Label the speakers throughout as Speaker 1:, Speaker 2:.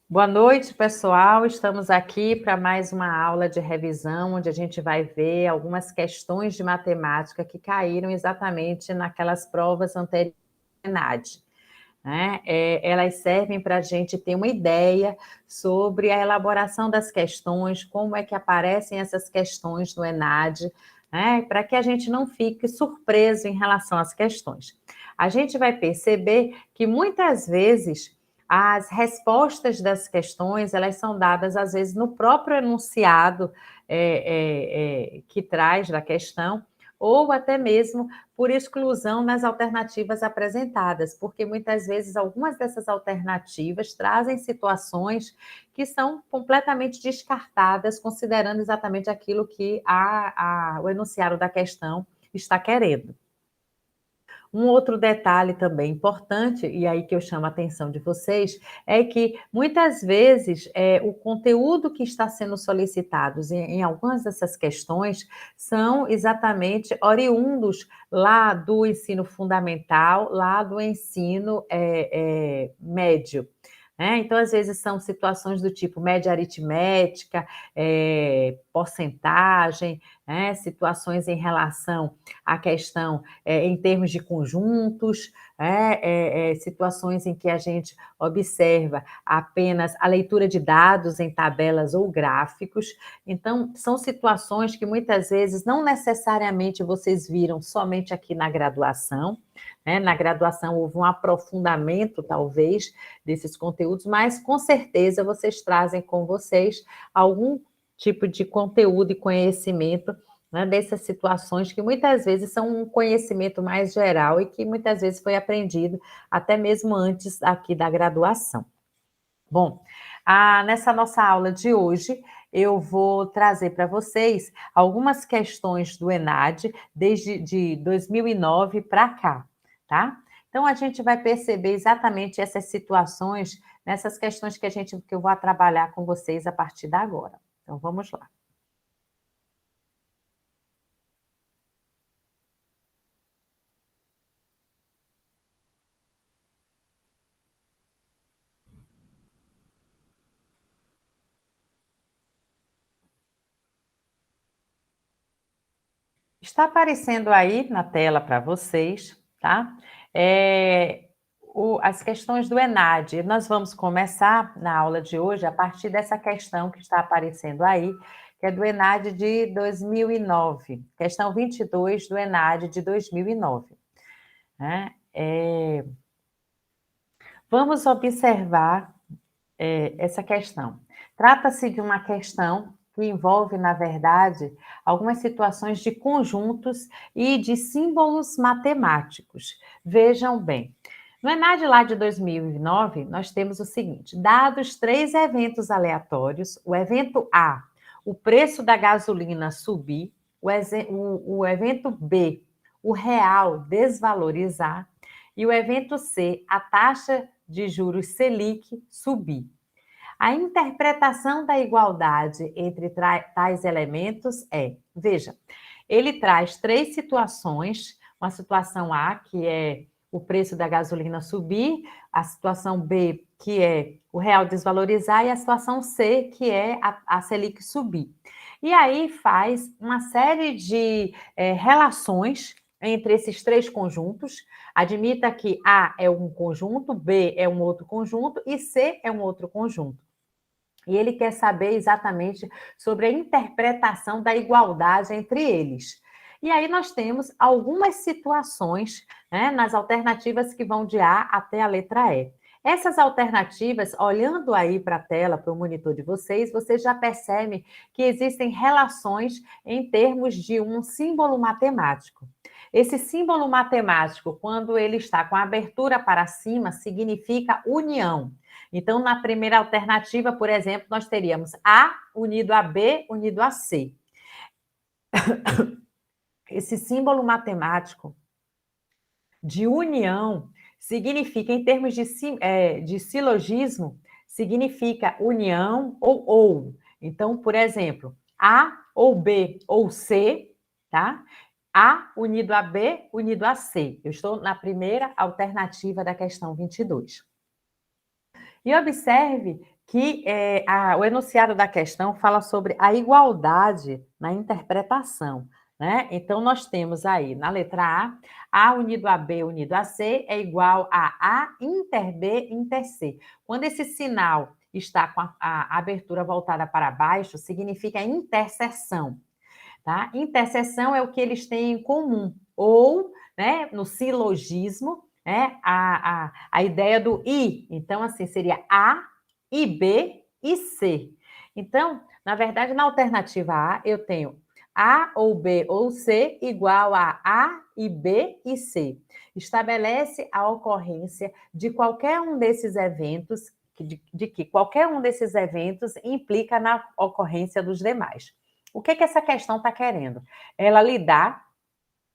Speaker 1: Boa noite, pessoal. Estamos aqui para mais uma aula de revisão, onde a gente vai ver algumas questões de matemática que caíram exatamente naquelas provas anteriores do ENAD, né? Elas servem para a gente ter uma ideia sobre a elaboração das questões, como é que aparecem essas questões no ENAD, né? Para que a gente não fique surpreso em relação às questões. A gente vai perceber que muitas vezes as respostas das questões elas são dadas às vezes no próprio enunciado que traz da questão, ou até mesmo por exclusão nas alternativas apresentadas, porque muitas vezes algumas dessas alternativas trazem situações que são completamente descartadas, considerando exatamente aquilo que o enunciado da questão está querendo. Um outro detalhe também importante, e aí que eu chamo a atenção de vocês, é que muitas vezes o conteúdo que está sendo solicitado em algumas dessas questões são exatamente oriundos lá do ensino fundamental, lá do ensino médio. Né? Então, às vezes, são situações do tipo média aritmética, porcentagem, né? Situações em relação à questão em termos de conjuntos, situações em que a gente observa apenas a leitura de dados em tabelas ou gráficos. Então, são situações que muitas vezes não necessariamente vocês viram somente aqui na graduação, né? Na graduação houve um aprofundamento, talvez, desses conteúdos, mas com certeza vocês trazem com vocês algum tipo de conteúdo e conhecimento, né, dessas situações que muitas vezes são um conhecimento mais geral e que muitas vezes foi aprendido até mesmo antes aqui da graduação. Bom, nessa nossa aula de hoje, eu vou trazer para vocês algumas questões do ENAD desde de 2009 para cá, tá? Então, a gente vai perceber exatamente essas situações, nessas questões que eu vou trabalhar com vocês a partir de agora. Então, vamos lá. Está aparecendo aí na tela para vocês, tá? As questões do ENAD. Nós vamos começar na aula de hoje a partir dessa questão que está aparecendo aí, que é do ENAD de 2009, questão 22 do ENAD de 2009. Né? Vamos observar essa questão. Trata-se de uma questão que envolve, na verdade, algumas situações de conjuntos e de símbolos matemáticos. Vejam bem, no ENAD lá de 2009, nós temos o seguinte: dados 3 eventos aleatórios, o evento A, o preço da gasolina subir, o evento B, o real desvalorizar, e o evento C, a taxa de juros Selic subir. A interpretação da igualdade entre tais elementos veja, ele traz 3 situações, uma situação A, que é o preço da gasolina subir, a situação B, que é o real desvalorizar, e a situação C, que é a Selic subir. E aí faz uma série de relações entre esses 3 conjuntos. Admita que A é um conjunto, B é um outro conjunto e C é um outro conjunto. E ele quer saber exatamente sobre a interpretação da igualdade entre eles. E aí nós temos algumas situações, né, nas alternativas que vão de A até a letra E. Essas alternativas, olhando aí para a tela, para o monitor de vocês, vocês já percebem que existem relações em termos de um símbolo matemático. Esse símbolo matemático, quando ele está com a abertura para cima, significa união. Então, na primeira alternativa, por exemplo, nós teríamos A unido a B unido a C. Esse símbolo matemático de união significa, em termos de silogismo, significa união ou. Então, por exemplo, A ou B ou C, tá? A unido a B unido a C. Eu estou na primeira alternativa da questão 22. E observe que o enunciado da questão fala sobre a igualdade na interpretação, né? Então, nós temos aí, na letra A unido a B unido a C é igual a inter B inter C. Quando esse sinal está com a abertura voltada para baixo, significa interseção, tá? Interseção é o que eles têm em comum, ou, né, no silogismo, né, a ideia do e. Então, assim, seria A e B e C. Então, na verdade, na alternativa A, eu tenho A ou B ou C igual a e B e C. Estabelece a ocorrência de qualquer um desses eventos, de que qualquer um desses eventos implica na ocorrência dos demais. O que essa questão está querendo? Ela lidar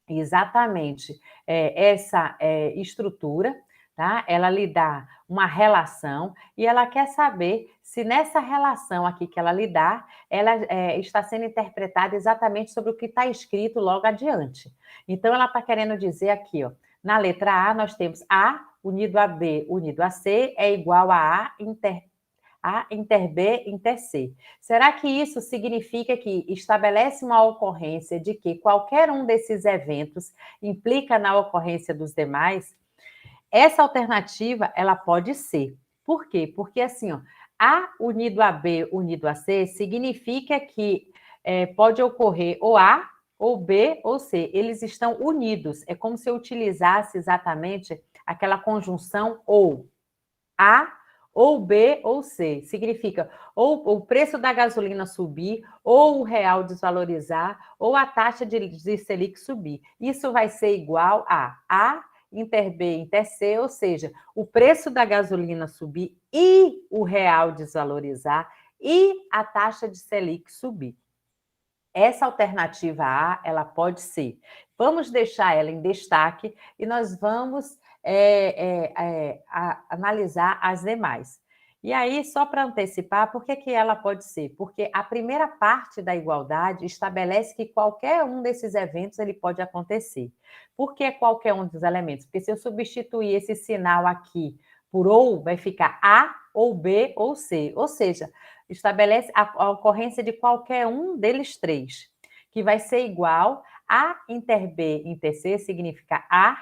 Speaker 1: exatamente essa estrutura, tá? Ela lhe dá uma relação e ela quer saber se nessa relação aqui que ela lhe dá, ela está sendo interpretada exatamente sobre o que está escrito logo adiante. Então, ela está querendo dizer aqui, ó, na letra A, nós temos A unido a B unido a C é igual a A inter B inter C. Será que isso significa que estabelece uma ocorrência de que qualquer um desses eventos implica na ocorrência dos demais? Essa alternativa, ela pode ser. Por quê? Porque assim, ó, A unido a B unido a C significa que pode ocorrer ou A, ou B, ou C. Eles estão unidos. É como se eu utilizasse exatamente aquela conjunção ou. A ou B ou C. Significa ou o preço da gasolina subir, ou o real desvalorizar, ou a taxa de Selic subir. Isso vai ser igual a inter B inter C, ou seja, o preço da gasolina subir e o real desvalorizar e a taxa de Selic subir. Essa alternativa A, ela pode ser. Vamos deixar ela em destaque e nós vamos analisar as demais. E aí, só para antecipar, por que ela pode ser? Porque a primeira parte da igualdade estabelece que qualquer um desses eventos ele pode acontecer. Por que qualquer um dos elementos? Porque se eu substituir esse sinal aqui por ou, vai ficar A ou B ou C. Ou seja, estabelece a ocorrência de qualquer um deles três, que vai ser igual a inter B inter C, significa A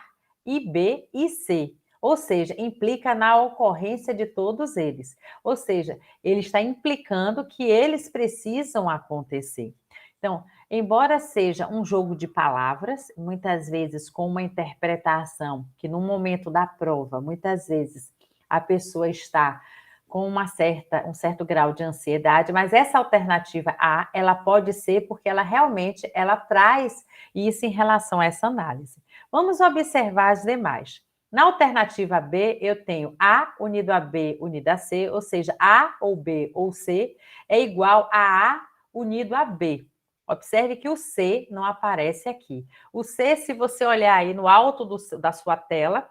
Speaker 1: e B e C. Ou seja, implica na ocorrência de todos eles. Ou seja, ele está implicando que eles precisam acontecer. Então, embora seja um jogo de palavras, muitas vezes com uma interpretação que no momento da prova, muitas vezes a pessoa está com um certo grau de ansiedade, mas essa alternativa A, ela pode ser porque ela realmente traz isso em relação a essa análise. Vamos observar as demais. Na alternativa B, eu tenho A unido a B unido a C, ou seja, A ou B ou C é igual a A unido a B. Observe que o C não aparece aqui. O C, se você olhar aí no alto da sua tela,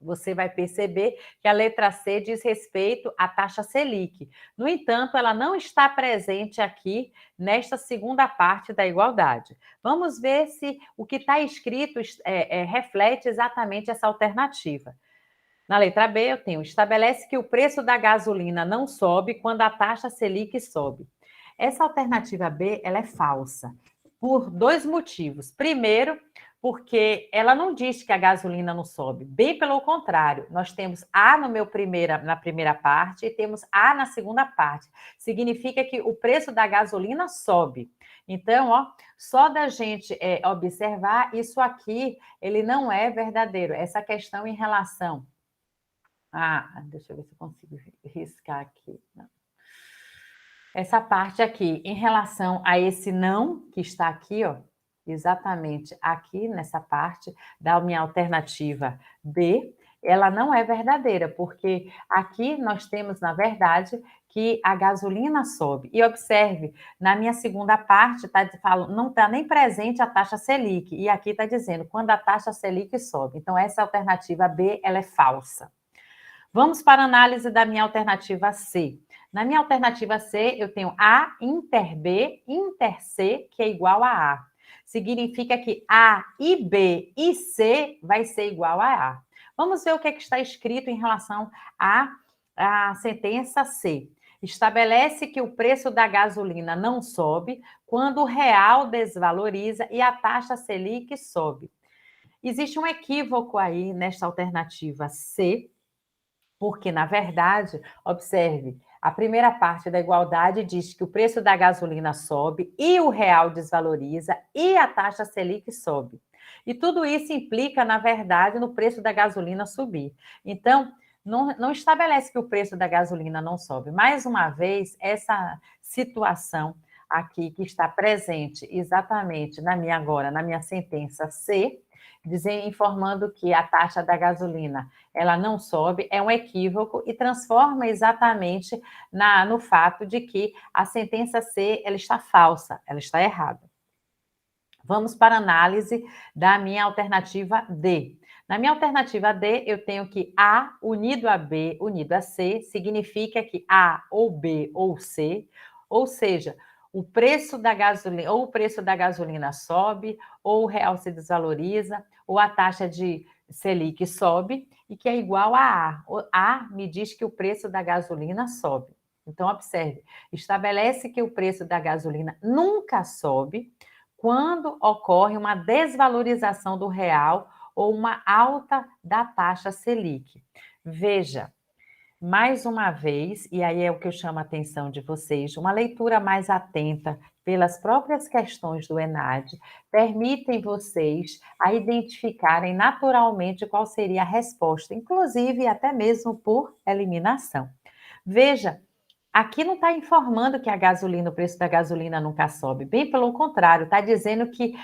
Speaker 1: você vai perceber que a letra C diz respeito à taxa Selic. No entanto, ela não está presente aqui nesta segunda parte da igualdade. Vamos ver se o que está escrito reflete exatamente essa alternativa. Na letra B, eu tenho, estabelece que o preço da gasolina não sobe quando a taxa Selic sobe. Essa alternativa B, ela é falsa, por dois motivos. Primeiro, porque ela não diz que a gasolina não sobe. Bem pelo contrário, nós temos A na primeira parte e temos A na segunda parte. Significa que o preço da gasolina sobe. Então, ó, só da gente observar, isso aqui, ele não é verdadeiro. Essa questão em relação deixa eu ver se eu consigo riscar aqui. Não. Essa parte aqui, em relação a esse não, que está aqui, ó, exatamente aqui nessa parte da minha alternativa B, ela não é verdadeira, porque aqui nós temos, na verdade, que a gasolina sobe. E observe, na minha segunda parte, não está nem presente a taxa Selic, e aqui está dizendo quando a taxa Selic sobe. Então, essa alternativa B, ela é falsa. Vamos para a análise da minha alternativa C. Na minha alternativa C, eu tenho A inter B inter C, que é igual a A. significa que A e B e C vai ser igual a A. Vamos ver o que é que está escrito em relação à sentença C. Estabelece que o preço da gasolina não sobe quando o real desvaloriza e a taxa Selic sobe. Existe um equívoco aí nesta alternativa C, porque, na verdade, observe, a primeira parte da igualdade diz que o preço da gasolina sobe e o real desvaloriza e a taxa Selic sobe. E tudo isso implica, na verdade, no preço da gasolina subir. Então, não estabelece que o preço da gasolina não sobe. Mais uma vez, essa situação aqui que está presente exatamente na minha sentença C, informando que a taxa da gasolina ela não sobe, é um equívoco e transforma exatamente no fato de que a sentença C ela está falsa, ela está errada. Vamos para a análise da minha alternativa D. Na minha alternativa D, eu tenho que A unido a B unido a C significa que A ou B ou C, ou seja, o preço da gasolina sobe, ou o real se desvaloriza, ou a taxa de Selic sobe, e que é igual a A. O A me diz que o preço da gasolina sobe. Então, observe, estabelece que o preço da gasolina nunca sobe quando ocorre uma desvalorização do real ou uma alta da taxa Selic. Veja, mais uma vez, e aí é o que eu chamo a atenção de vocês, uma leitura mais atenta pelas próprias questões do ENAD, permitem vocês a identificarem naturalmente qual seria a resposta, inclusive até mesmo por eliminação. Veja, aqui não está informando que o preço da gasolina nunca sobe, bem pelo contrário, está dizendo que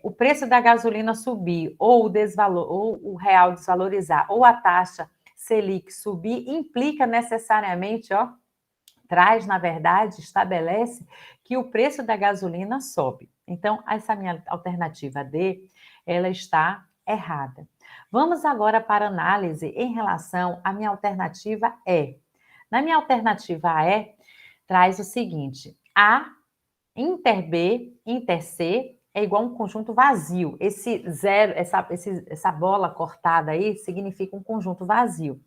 Speaker 1: o preço da gasolina subir, ou o real desvalorizar, ou a taxa Selic subir, implica necessariamente, traz, na verdade, estabelece que o preço da gasolina sobe. Então, essa minha alternativa D, ela está errada. Vamos agora para a análise em relação à minha alternativa E. Na minha alternativa E, traz o seguinte: A inter B, inter C é igual a um conjunto vazio. Esse zero, essa bola cortada aí significa um conjunto vazio.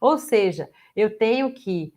Speaker 1: Ou seja, eu tenho que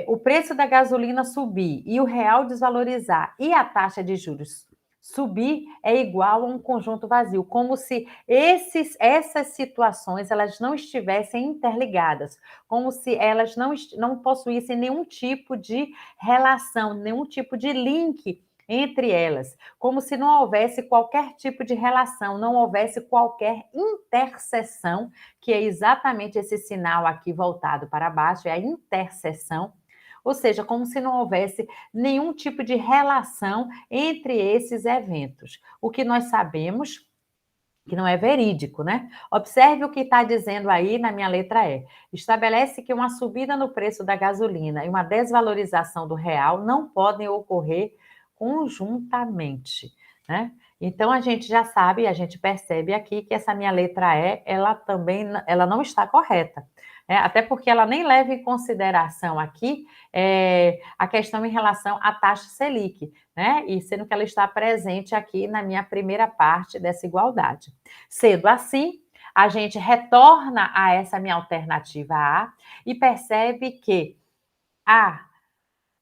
Speaker 1: o preço da gasolina subir e o real desvalorizar e a taxa de juros subir é igual a um conjunto vazio, como se essas situações elas não estivessem interligadas, como se elas não possuíssem nenhum tipo de relação, nenhum tipo de link entre elas, como se não houvesse qualquer tipo de relação, não houvesse qualquer interseção, que é exatamente esse sinal aqui voltado para baixo, é a interseção, ou seja, como se não houvesse nenhum tipo de relação entre esses eventos. O que nós sabemos que não é verídico, né? Observe o que está dizendo aí na minha letra E. Estabelece que uma subida no preço da gasolina e uma desvalorização do real não podem ocorrer conjuntamente, né? Então, a gente já sabe, a gente percebe aqui que essa minha letra E, ela não está correta, né? Até porque ela nem leva em consideração aqui a questão em relação à taxa Selic, né? E sendo que ela está presente aqui na minha primeira parte dessa igualdade. Sendo assim, a gente retorna a essa minha alternativa A e percebe que A,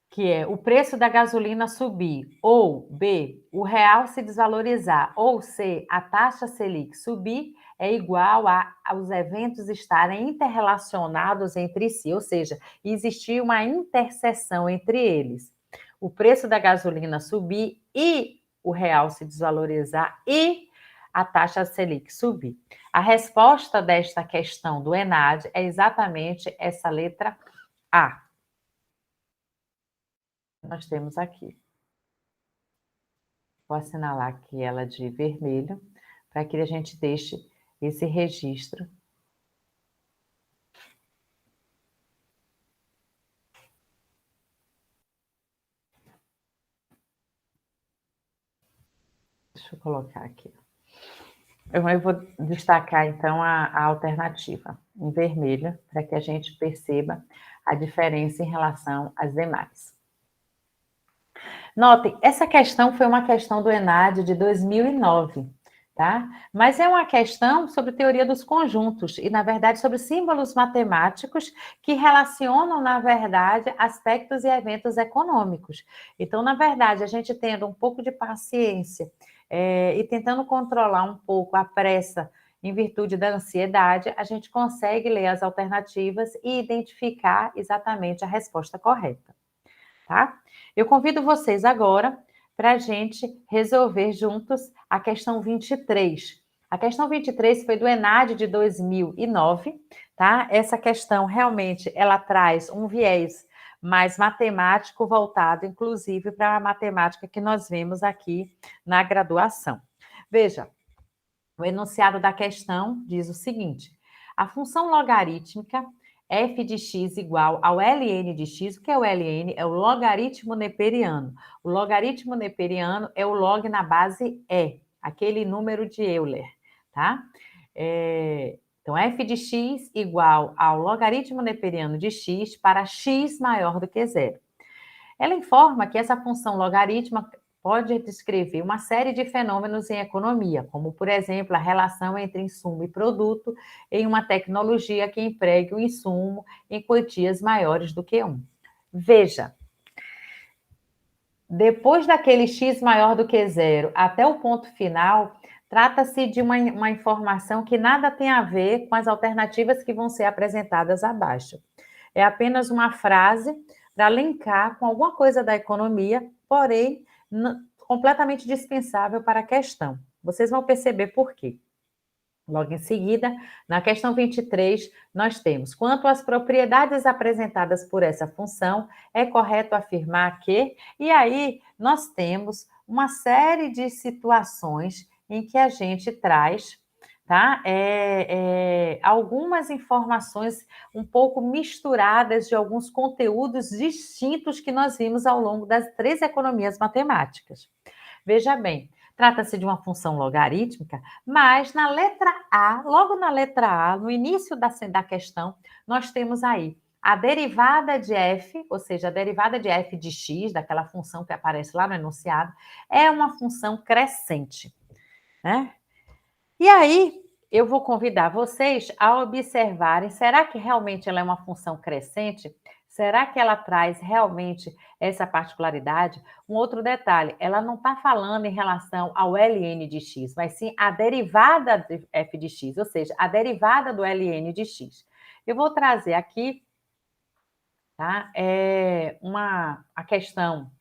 Speaker 1: que é o preço da gasolina subir, ou B, o real se desvalorizar, ou C, a taxa Selic subir, é igual aos eventos estarem interrelacionados entre si, ou seja, existir uma interseção entre eles. O preço da gasolina subir e o real se desvalorizar e a taxa Selic subir. A resposta desta questão do ENAD é exatamente essa letra A. Nós temos aqui. Vou assinalar aqui ela de vermelho, para que a gente deixe esse registro. Deixa eu colocar aqui. Eu vou destacar, então, a alternativa em vermelho, para que a gente perceba a diferença em relação às demais. Notem, essa questão foi uma questão do ENAD de 2009, tá? Mas é uma questão sobre teoria dos conjuntos e, na verdade, sobre símbolos matemáticos que relacionam, na verdade, aspectos e eventos econômicos. Então, na verdade, a gente tendo um pouco de paciência e tentando controlar um pouco a pressa em virtude da ansiedade, a gente consegue ler as alternativas e identificar exatamente a resposta correta, tá? Eu convido vocês agora para a gente resolver juntos a questão 23. A questão 23 foi do ENAD de 2009, tá? Essa questão realmente ela traz um viés mais matemático voltado, inclusive, para a matemática que nós vemos aqui na graduação. Veja, o enunciado da questão diz o seguinte: a função logarítmica f de x igual ao ln de x. O que é o ln? É o logaritmo neperiano. O logaritmo neperiano é o log na base e, aquele número de Euler, tá? Então, f de x igual ao logaritmo neperiano de x para x maior do que zero. Ela informa que essa função logarítmica pode descrever uma série de fenômenos em economia, como, por exemplo, a relação entre insumo e produto em uma tecnologia que empregue o insumo em quantias maiores do que 1. Veja, depois daquele x maior do que zero até o ponto final, trata-se de uma informação que nada tem a ver com as alternativas que vão ser apresentadas abaixo. É apenas uma frase para linkar com alguma coisa da economia, porém completamente dispensável para a questão. Vocês vão perceber por quê. Logo em seguida, na questão 23, nós temos: quanto às propriedades apresentadas por essa função, é correto afirmar que... E aí, nós temos uma série de situações em que a gente traz, tá? Algumas informações um pouco misturadas de alguns conteúdos distintos que nós vimos ao longo das 3 economias matemáticas. Veja bem, trata-se de uma função logarítmica, mas na letra A, logo na letra A, no início da questão, nós temos aí a derivada de f, ou seja, a derivada de f de x, daquela função que aparece lá no enunciado, é uma função crescente, né? E aí, eu vou convidar vocês a observarem, será que realmente ela é uma função crescente? Será que ela traz realmente essa particularidade? Um outro detalhe, ela não está falando em relação ao ln de x, mas sim a derivada de f de x, ou seja, a derivada do ln de x. Eu vou trazer aqui, tá? A questão,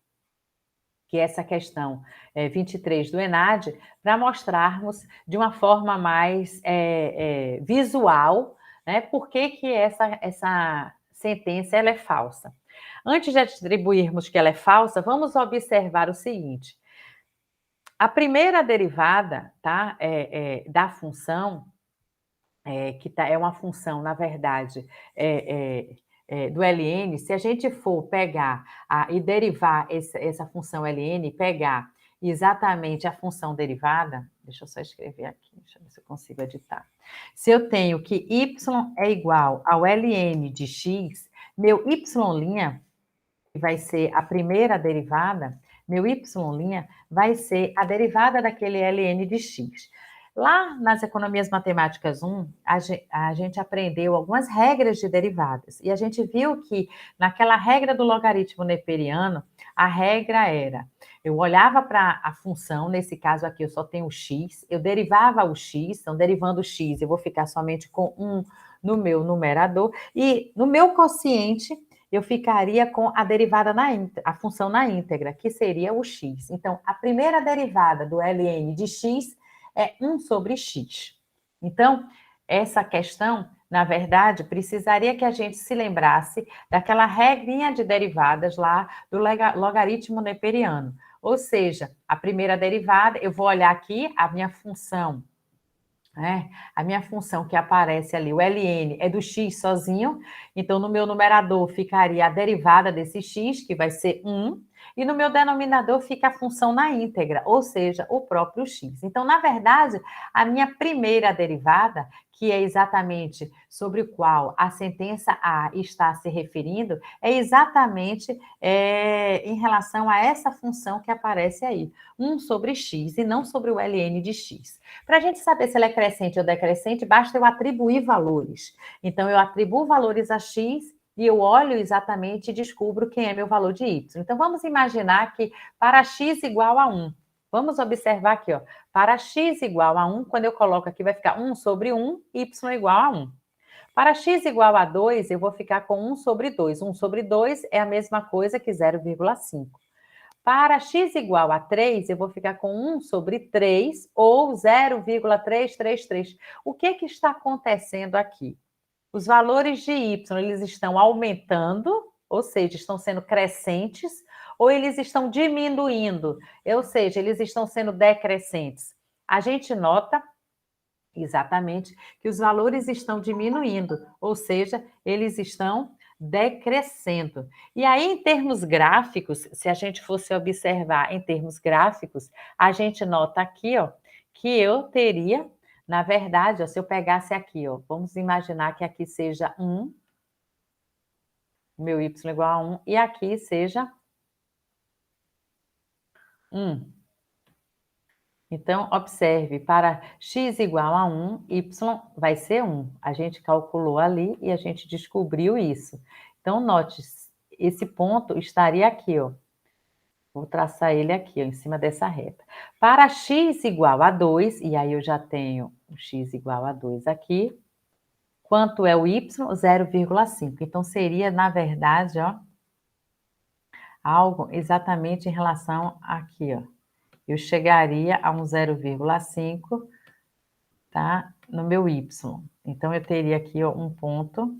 Speaker 1: que é essa questão 23 do ENAD, para mostrarmos de uma forma mais visual, né, por que essa sentença ela é falsa. Antes de atribuirmos que ela é falsa, vamos observar o seguinte: a primeira derivada, tá, da função, é uma função, na verdade, do ln, se a gente for pegar e derivar essa função ln, pegar exatamente a função derivada, deixa eu só escrever aqui, deixa eu ver se eu consigo editar. Se eu tenho que y é igual ao ln de x, meu y', que vai ser a primeira derivada, meu y' vai ser a derivada daquele ln de x. Lá nas economias matemáticas 1, a gente aprendeu algumas regras de derivadas. E a gente viu que naquela regra do logaritmo neperiano, a regra era: eu olhava para a função, nesse caso aqui eu só tenho o x, eu derivava o x, então derivando o x, eu vou ficar somente com 1 no meu numerador, e no meu quociente eu ficaria com a derivada a função na íntegra, que seria o x. Então, a primeira derivada do ln de x é 1 sobre x. Então, essa questão, na verdade, precisaria que a gente se lembrasse daquela regrinha de derivadas lá do logaritmo neperiano. Ou seja, a primeira derivada, eu vou olhar aqui a minha função, a minha função que aparece ali, o ln, é do x sozinho, então no meu numerador ficaria a derivada desse x, que vai ser 1, e no meu denominador fica a função na íntegra, ou seja, o próprio x. Então, na verdade, a minha primeira derivada, que é exatamente sobre o qual a sentença A está se referindo, é exatamente em relação a essa função que aparece aí, 1 sobre x, e não sobre o ln de x. Para a gente saber se ela é crescente ou decrescente, basta eu atribuir valores. Então, eu atribuo valores a x e eu olho exatamente e descubro quem é meu valor de y. Então, vamos imaginar que para x igual a 1, vamos observar aqui, ó, para x igual a 1, quando eu coloco aqui, vai ficar 1 sobre 1, y igual a 1. Para x igual a 2, eu vou ficar com 1 sobre 2. 1 sobre 2 é a mesma coisa que 0,5. Para x igual a 3, eu vou ficar com 1 sobre 3 ou 0,333. O que está acontecendo aqui? Os valores de y, eles estão aumentando, ou seja, estão sendo crescentes, ou eles estão diminuindo, ou seja, eles estão sendo decrescentes. A gente nota exatamente que os valores estão diminuindo, ou seja, eles estão decrescendo. E aí, em termos gráficos, se a gente fosse observar em termos gráficos, a gente nota aqui, ó, que eu teria, na verdade, ó, se eu pegasse aqui, ó, vamos imaginar que aqui seja 1, meu y igual a 1, e aqui seja 1. Então, observe, para x igual a 1, y vai ser 1. A gente calculou ali e a gente descobriu isso. Então, note, esse ponto estaria aqui, ó. Vou traçar ele aqui, ó, em cima dessa reta. Para x igual a 2, e aí eu já tenho o x igual a 2 aqui. Quanto é o y? 0,5. Então, seria, na verdade, ó, algo exatamente em relação aqui, ó. Eu chegaria a um 0,5, tá? No meu y. Então, eu teria aqui, ó, um ponto,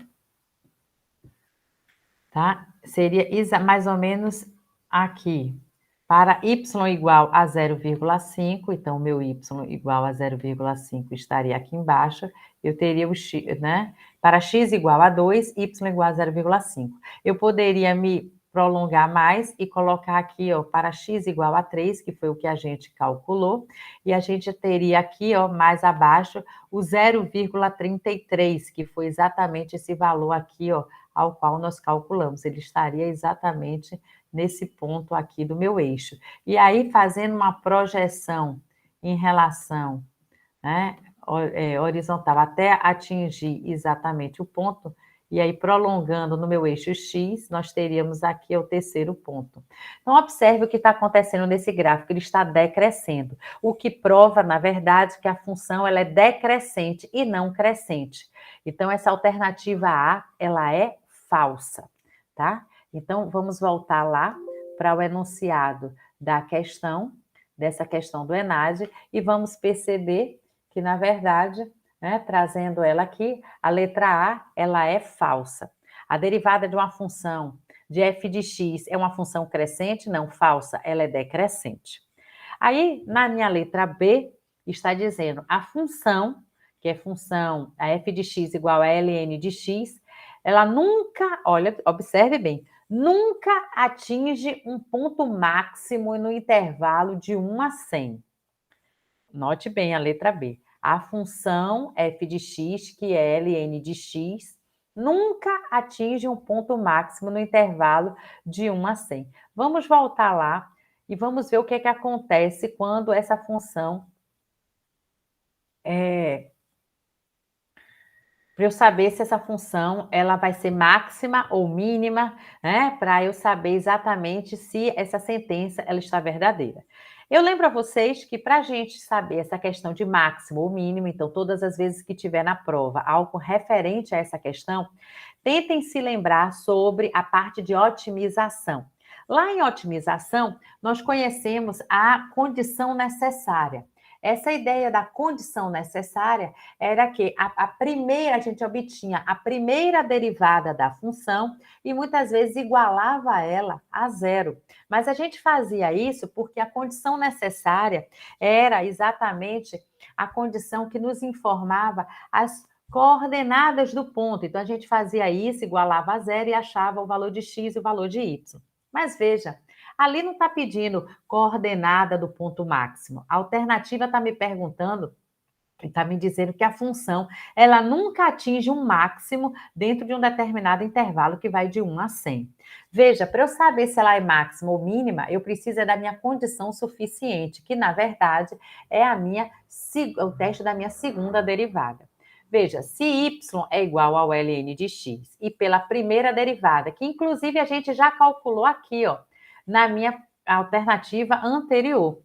Speaker 1: tá? Seria mais ou menos aqui. Para y igual a 0,5, então, o meu y igual a 0,5 estaria aqui embaixo. Eu teria o x, né? Para x igual a 2, y igual a 0,5. Eu poderia me prolongar mais e colocar aqui, ó, para x igual a 3, que foi o que a gente calculou, e a gente teria aqui, ó, mais abaixo, o 0,33, que foi exatamente esse valor aqui, ó, ao qual nós calculamos. Ele estaria exatamente nesse ponto aqui do meu eixo. E aí, fazendo uma projeção em relação, né, horizontal até atingir exatamente o ponto, e aí prolongando no meu eixo X, nós teríamos aqui o terceiro ponto. Então, observe o que está acontecendo nesse gráfico, ele está decrescendo, o que prova, na verdade, que a função ela é decrescente e não crescente. Então, essa alternativa A, ela é falsa, tá? Então, vamos voltar lá para o enunciado da questão, dessa questão do ENAD, e vamos perceber que, na verdade, né, trazendo ela aqui, a letra A, ela é falsa. A derivada de uma função de f de x é uma função crescente? Não, falsa, ela é decrescente. Aí, na minha letra B, está dizendo a função, que é função, a f de x igual a ln de x, ela nunca, olha, observe bem, nunca atinge um ponto máximo no intervalo de 1 a 100. Note bem a letra B. A função f de x, que é ln de x, nunca atinge um ponto máximo no intervalo de 1 a 100. Vamos voltar lá e vamos ver o que é que acontece quando essa função para eu saber se essa função ela vai ser máxima ou mínima, né? Para eu saber exatamente se essa sentença ela está verdadeira. Eu lembro a vocês que para a gente saber essa questão de máximo ou mínimo, então todas as vezes que tiver na prova algo referente a essa questão, tentem se lembrar sobre a parte de otimização. Lá em otimização, nós conhecemos a condição necessária. Essa ideia da condição necessária era que a gente obtinha a primeira derivada da função e muitas vezes igualava ela a zero. Mas a gente fazia isso porque a condição necessária era exatamente a condição que nos informava as coordenadas do ponto. Então, a gente fazia isso, igualava a zero e achava o valor de x e o valor de y. Mas veja, Ali não está pedindo coordenada do ponto máximo. A alternativa está me perguntando, está me dizendo que a função, ela nunca atinge um máximo dentro de um determinado intervalo que vai de 1 a 100. Veja, para eu saber se ela é máxima ou mínima, eu preciso da minha condição suficiente, que na verdade é o teste da minha segunda derivada. Veja, se y é igual ao ln de x e pela primeira derivada, que inclusive a gente já calculou aqui, ó, na minha alternativa anterior,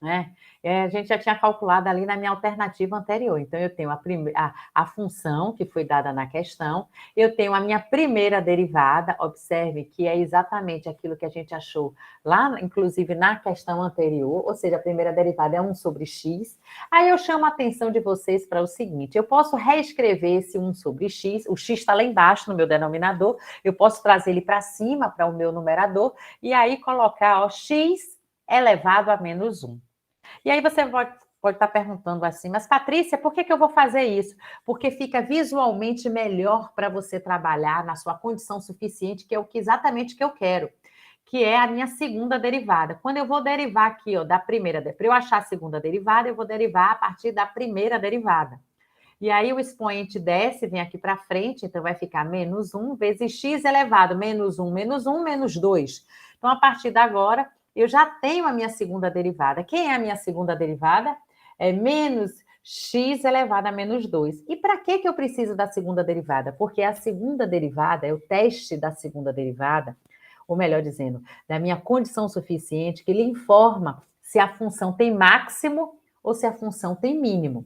Speaker 1: né? A gente já tinha calculado ali na minha alternativa anterior. Então, eu tenho a função que foi dada na questão, eu tenho a minha primeira derivada, observe que é exatamente aquilo que a gente achou lá, inclusive na questão anterior, ou seja, a primeira derivada é 1 sobre x. Aí eu chamo a atenção de vocês para o seguinte, eu posso reescrever esse 1 sobre x, o x está lá embaixo no meu denominador, eu posso trazer ele para cima, para o meu numerador, e aí colocar, ó, x elevado a menos 1. E aí você pode estar perguntando assim, mas Patrícia, por que eu vou fazer isso? Porque fica visualmente melhor para você trabalhar na sua condição suficiente, que é exatamente o que eu quero, que é a minha segunda derivada. Quando eu vou derivar aqui, ó, da primeira, para eu achar a segunda derivada, eu vou derivar a partir da primeira derivada. E aí o expoente desce, vem aqui para frente, então vai ficar menos 1 vezes x elevado, menos 1, menos 2. Então, a partir de agora, eu já tenho a minha segunda derivada. Quem é a minha segunda derivada? É menos x elevado a menos 2. E para que eu preciso da segunda derivada? Porque a segunda derivada é o teste da segunda derivada, ou melhor dizendo, da minha condição suficiente, que ele informa se a função tem máximo ou se a função tem mínimo.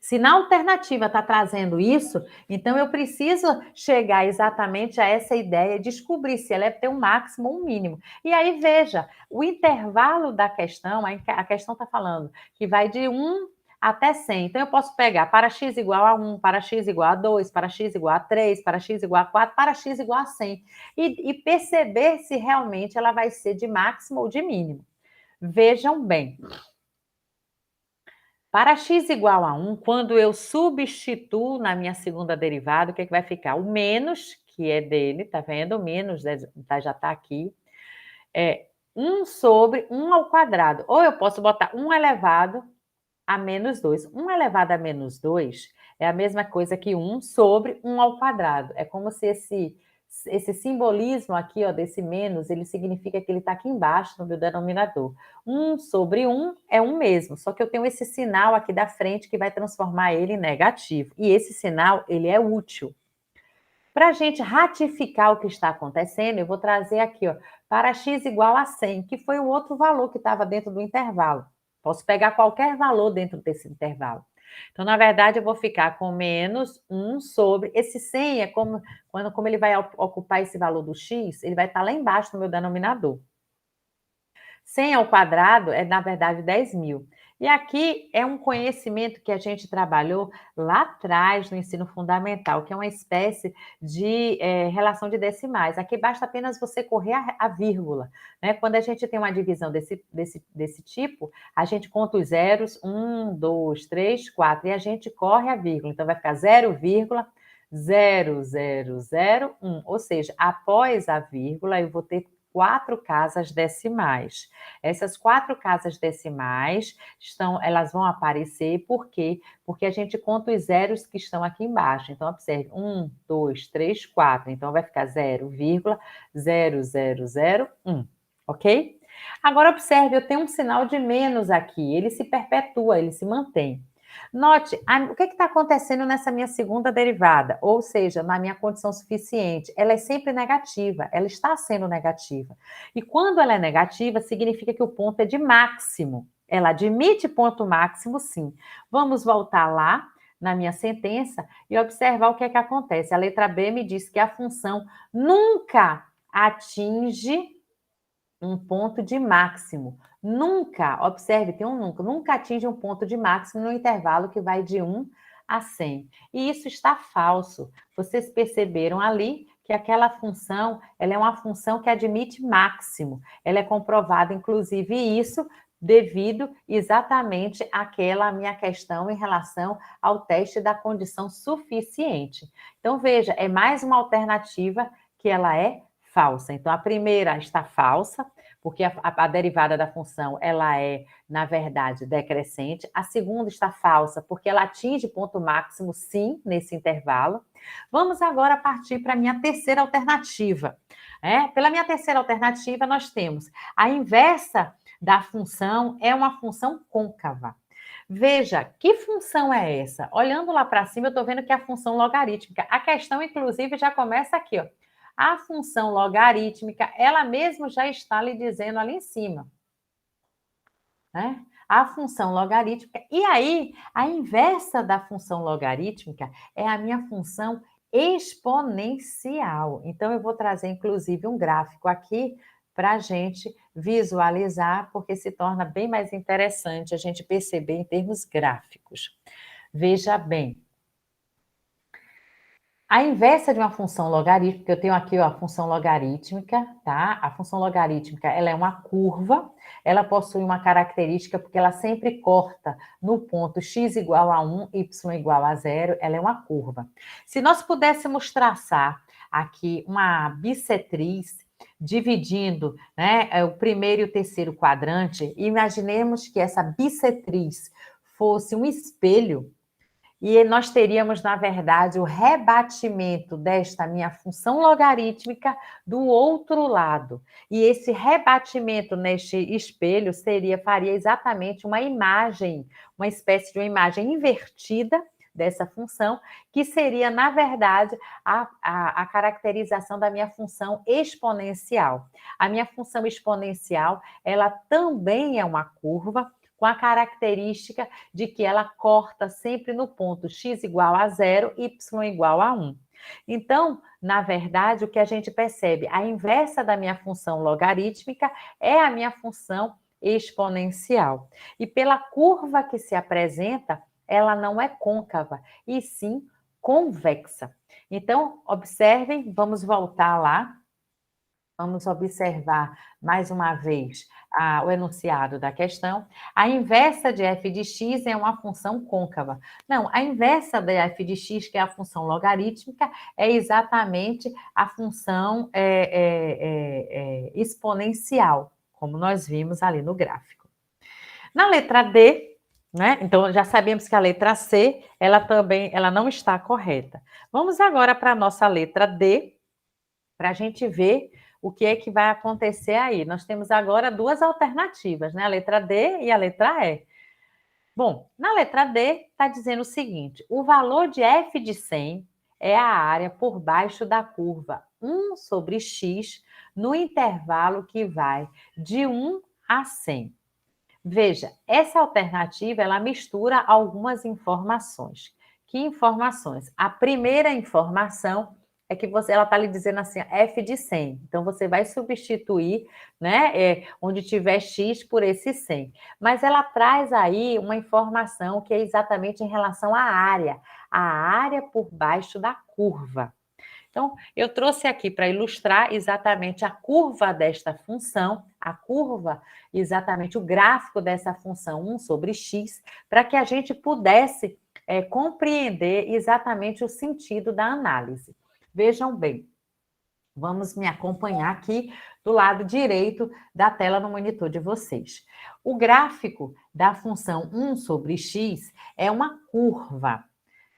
Speaker 1: Se na alternativa está trazendo isso, então eu preciso chegar exatamente a essa ideia, descobrir se ela tem um máximo ou um mínimo. E aí, veja, o intervalo da questão, a questão está falando que vai de 1 até 100. Então, eu posso pegar para x igual a 1, para x igual a 2, para x igual a 3, para x igual a 4, para x igual a 100. E perceber se realmente ela vai ser de máximo ou de mínimo. Vejam bem. Para x igual a 1, quando eu substituo na minha segunda derivada, o que vai ficar? O menos, que é dele, tá vendo? O menos já está aqui. É 1 sobre 1 ao quadrado. Ou eu posso botar 1 elevado a menos 2. 1 elevado a menos 2 é a mesma coisa que 1 sobre 1 ao quadrado. É como se esse simbolismo aqui, ó, desse menos, ele significa que ele está aqui embaixo no meu denominador. 1 sobre 1 é 1 mesmo, só que eu tenho esse sinal aqui da frente que vai transformar ele em negativo. E esse sinal, ele é útil. Para a gente ratificar o que está acontecendo, eu vou trazer aqui, ó, para x igual a 100, que foi o outro valor que estava dentro do intervalo. Posso pegar qualquer valor dentro desse intervalo. Então, na verdade, eu vou ficar com menos 1 sobre... Esse 100 é como ele vai ocupar esse valor do x, ele vai estar lá embaixo no meu denominador. 100 ao quadrado é, na verdade, 10.000. E aqui é um conhecimento que a gente trabalhou lá atrás no ensino fundamental, que é uma espécie de relação de decimais. Aqui basta apenas você correr a vírgula, né? Quando a gente tem uma divisão desse tipo, a gente conta os zeros, 1, 2, 3, 4, e a gente corre a vírgula. Então, vai ficar 0,0001. Ou seja, após a vírgula, eu vou ter 4 casas decimais. Essas 4 casas decimais elas vão aparecer, por quê? Porque a gente conta os zeros que estão aqui embaixo. Então, observe, 1, 2, 3, 4. Então, vai ficar 0,0001, ok? Agora, observe, eu tenho um sinal de menos aqui. Ele se perpetua, ele se mantém. Note, o que está acontecendo nessa minha segunda derivada? Ou seja, na minha condição suficiente. Ela é sempre negativa, ela está sendo negativa. E quando ela é negativa, significa que o ponto é de máximo. Ela admite ponto máximo, sim. Vamos voltar lá na minha sentença e observar o que é que acontece. A letra B me diz que a função nunca atinge um ponto de máximo. Nunca, observe, tem um nunca atinge um ponto de máximo no intervalo que vai de 1 a 100. E isso está falso. Vocês perceberam ali que aquela função, ela é uma função que admite máximo. Ela é comprovada, inclusive, isso devido exatamente àquela minha questão em relação ao teste da condição suficiente. Então, veja, é mais uma alternativa que ela é falsa. Então, a primeira está falsa, porque a derivada da função, ela é, na verdade, decrescente. A segunda está falsa, porque ela atinge ponto máximo, sim, nesse intervalo. Vamos agora partir para a minha terceira alternativa. Pela minha terceira alternativa, nós temos a inversa da função é uma função côncava. Veja, que função é essa? Olhando lá para cima, eu estou vendo que é a função logarítmica. A questão, inclusive, já começa aqui, ó. A função logarítmica, ela mesma já está lhe dizendo ali em cima, né? A função logarítmica. E aí, a inversa da função logarítmica é a minha função exponencial. Então, eu vou trazer, inclusive, um gráfico aqui para a gente visualizar, porque se torna bem mais interessante a gente perceber em termos gráficos. Veja bem. A inversa de uma função logarítmica, eu tenho aqui ó, a função logarítmica, tá? A função logarítmica, ela é uma curva, ela possui uma característica porque ela sempre corta no ponto x igual a 1, y igual a 0, ela é uma curva. Se nós pudéssemos traçar aqui uma bissetriz, dividindo, né, o primeiro e o terceiro quadrante, imaginemos que essa bissetriz fosse um espelho, e nós teríamos, na verdade, o rebatimento desta minha função logarítmica do outro lado. E esse rebatimento neste espelho faria exatamente uma imagem, uma espécie de uma imagem invertida dessa função, que seria, na verdade, a caracterização da minha função exponencial. A minha função exponencial, ela também é uma curva, com a característica de que ela corta sempre no ponto x igual a 0, y igual a 1. Então, na verdade, o que a gente percebe, a inversa da minha função logarítmica é a minha função exponencial. E pela curva que se apresenta, ela não é côncava, e sim convexa. Então, observem, vamos voltar lá. Vamos observar mais uma vez o enunciado da questão. A inversa de f de x é uma função côncava. Não, a inversa de f de x, que é a função logarítmica, é exatamente a função exponencial, como nós vimos ali no gráfico. Na letra D, né? Então, já sabemos que a letra C, ela não está correta. Vamos agora para a nossa letra D, para a gente ver o que é que vai acontecer aí. Nós temos agora duas alternativas, né? A letra D e a letra E. Bom, na letra D está dizendo o seguinte, o valor de f de 100 é a área por baixo da curva 1 sobre x no intervalo que vai de 1 a 100. Veja, essa alternativa, ela mistura algumas informações. Que informações? A primeira informação é que ela está lhe dizendo assim, f de 100. Então, você vai substituir, né, onde tiver x por esse 100. Mas ela traz aí uma informação que é exatamente em relação à área. A área por baixo da curva. Então, eu trouxe aqui para ilustrar exatamente a curva desta função, a curva, exatamente o gráfico dessa função 1 sobre x, para que a gente pudesse compreender exatamente o sentido da análise. Vejam bem, vamos me acompanhar aqui do lado direito da tela no monitor de vocês. O gráfico da função 1 sobre x é uma curva,